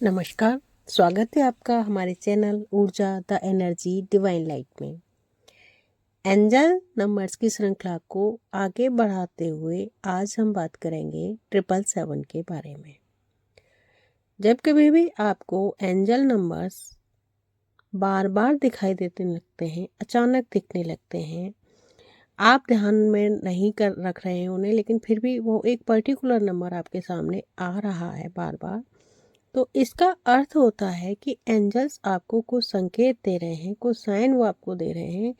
नमस्कार। स्वागत है आपका हमारे चैनल ऊर्जा द एनर्जी डिवाइन लाइट में। एंजल नंबर्स की श्रृंखला को आगे बढ़ाते हुए आज हम बात करेंगे 777 के बारे में। जब कभी भी आपको एंजल नंबर्स बार बार दिखाई देते लगते हैं, अचानक दिखने लगते हैं, आप ध्यान में नहीं कर रख रहे हैं उन्हें, लेकिन फिर भी वो एक पर्टिकुलर नंबर आपके सामने आ रहा है बार बार, तो इसका अर्थ होता है कि एंजल्स आपको कुछ संकेत दे रहे हैं, कुछ साइन वो आपको दे रहे हैं,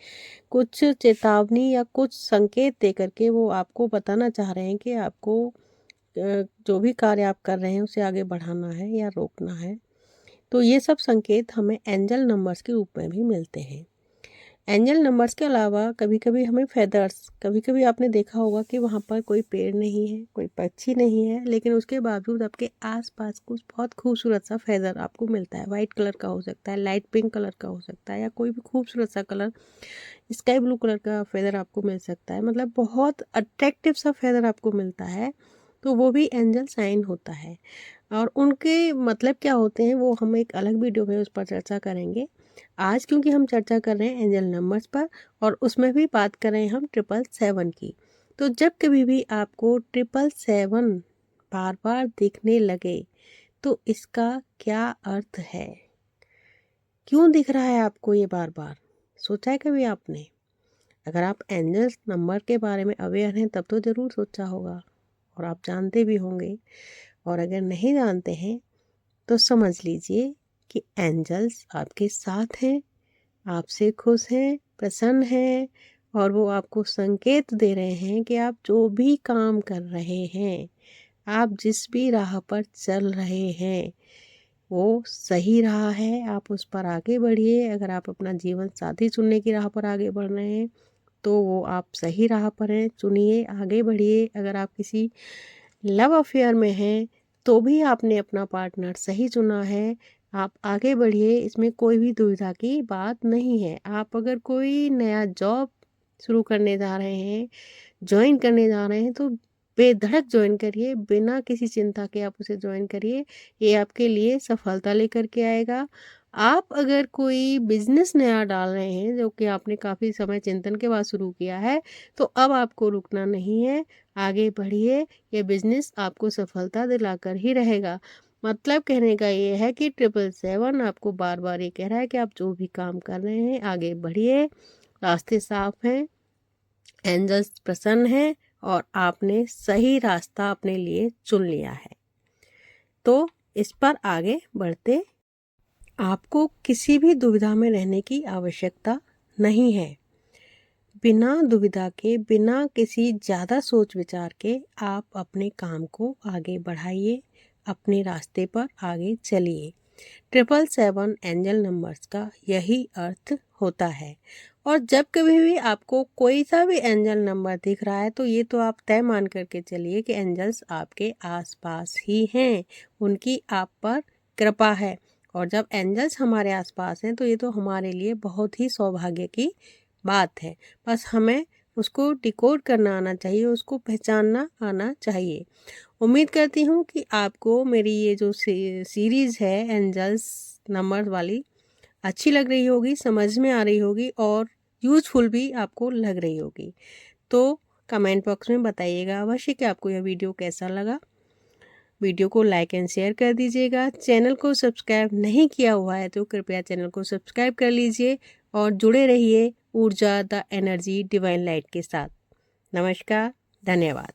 कुछ चेतावनी या कुछ संकेत दे करके वो आपको बताना चाह रहे हैं कि आपको जो भी कार्य आप कर रहे हैं उसे आगे बढ़ाना है या रोकना है। तो ये सब संकेत हमें एंजल नंबर्स के रूप में भी मिलते हैं। एंजल नंबर्स के अलावा कभी कभी हमें फेदर्स, कभी कभी आपने देखा होगा कि वहाँ पर कोई पेड़ नहीं है, कोई पक्षी नहीं है, लेकिन उसके बावजूद आपके आसपास कुछ बहुत खूबसूरत सा फेदर आपको मिलता है। वाइट कलर का हो सकता है, लाइट पिंक कलर का हो सकता है, या कोई भी खूबसूरत सा कलर, स्काई ब्लू कलर का फेदर आपको मिल सकता है। मतलब बहुत अट्रैक्टिव सा फेदर आपको मिलता है, तो वो भी एंजल साइन होता है। और उनके मतलब क्या होते हैं वो हम एक अलग वीडियो में उस पर चर्चा करेंगे। आज क्योंकि हम चर्चा कर रहे हैं एंजल नंबर्स पर, और उसमें भी बात कर रहे हैं हम 777 की। तो जब कभी भी आपको 777 बार बार दिखने लगे तो इसका क्या अर्थ है? क्यों दिख रहा है आपको ये बार बार? सोचा है कभी आपने? अगर आप एंजल नंबर के बारे में अवेयर हैं तब तो ज़रूर सोचा होगा, और आप जानते भी होंगे। और अगर नहीं जानते हैं तो समझ लीजिए कि एंजल्स आपके साथ हैं, आपसे खुश हैं, प्रसन्न हैं, और वो आपको संकेत दे रहे हैं कि आप जो भी काम कर रहे हैं, आप जिस भी राह पर चल रहे हैं, वो सही राह है, आप उस पर आगे बढ़िए। अगर आप अपना जीवन साथी चुनने की राह पर आगे बढ़ रहे हैं तो वो आप सही राह पर हैं, चुनिए, आगे बढ़िए। अगर आप किसी लव अफेयर में हैं तो भी आपने अपना पार्टनर सही चुना है, आप आगे बढ़िए, इसमें कोई भी दुविधा की बात नहीं है। आप अगर कोई नया जॉब शुरू करने जा रहे हैं, ज्वाइन करने जा रहे हैं, तो बेधड़क ज्वाइन करिए, बिना किसी चिंता के आप उसे ज्वाइन करिए। ये आपके लिए सफलता लेकर के आएगा। आप अगर कोई बिजनेस नया डाल रहे हैं जो कि आपने काफ़ी समय चिंतन के बाद शुरू किया है, तो अब आपको रुकना नहीं है, आगे बढ़िए। ये बिजनेस आपको सफलता दिलाकर ही रहेगा। मतलब कहने का ये है कि 777 आपको बार बार ये कह रहा है कि आप जो भी काम कर रहे हैं आगे बढ़िए, रास्ते साफ हैं, एंजल्स प्रसन्न हैं, और आपने सही रास्ता अपने लिए चुन लिया है। तो इस पर आगे बढ़ते आपको किसी भी दुविधा में रहने की आवश्यकता नहीं है। बिना दुविधा के, बिना किसी ज़्यादा सोच विचार के आप अपने काम को आगे बढ़ाइए, अपने रास्ते पर आगे चलिए। 777 एंजल नंबर्स का यही अर्थ होता है। और जब कभी भी आपको कोई सा भी एंजल नंबर दिख रहा है तो ये तो आप तय मान करके चलिए कि एंजल्स आपके आसपास ही हैं, उनकी आप पर कृपा है। और जब एंजल्स हमारे आसपास हैं तो ये तो हमारे लिए बहुत ही सौभाग्य की बात है। बस हमें उसको डिकोड करना आना चाहिए, उसको पहचानना आना चाहिए। उम्मीद करती हूँ कि आपको मेरी ये जो सीरीज़ है एंजल्स नंबर वाली अच्छी लग रही होगी, समझ में आ रही होगी, और यूज़फुल भी आपको लग रही होगी। तो कमेंट बॉक्स में बताइएगा अवश्य कि आपको यह वीडियो कैसा लगा। वीडियो को लाइक एंड शेयर कर दीजिएगा। चैनल को सब्सक्राइब नहीं किया हुआ है तो कृपया चैनल को सब्सक्राइब कर लीजिए और जुड़े रहिए ऊर्जा द एनर्जी डिवाइन लाइट के साथ। नमस्कार, धन्यवाद।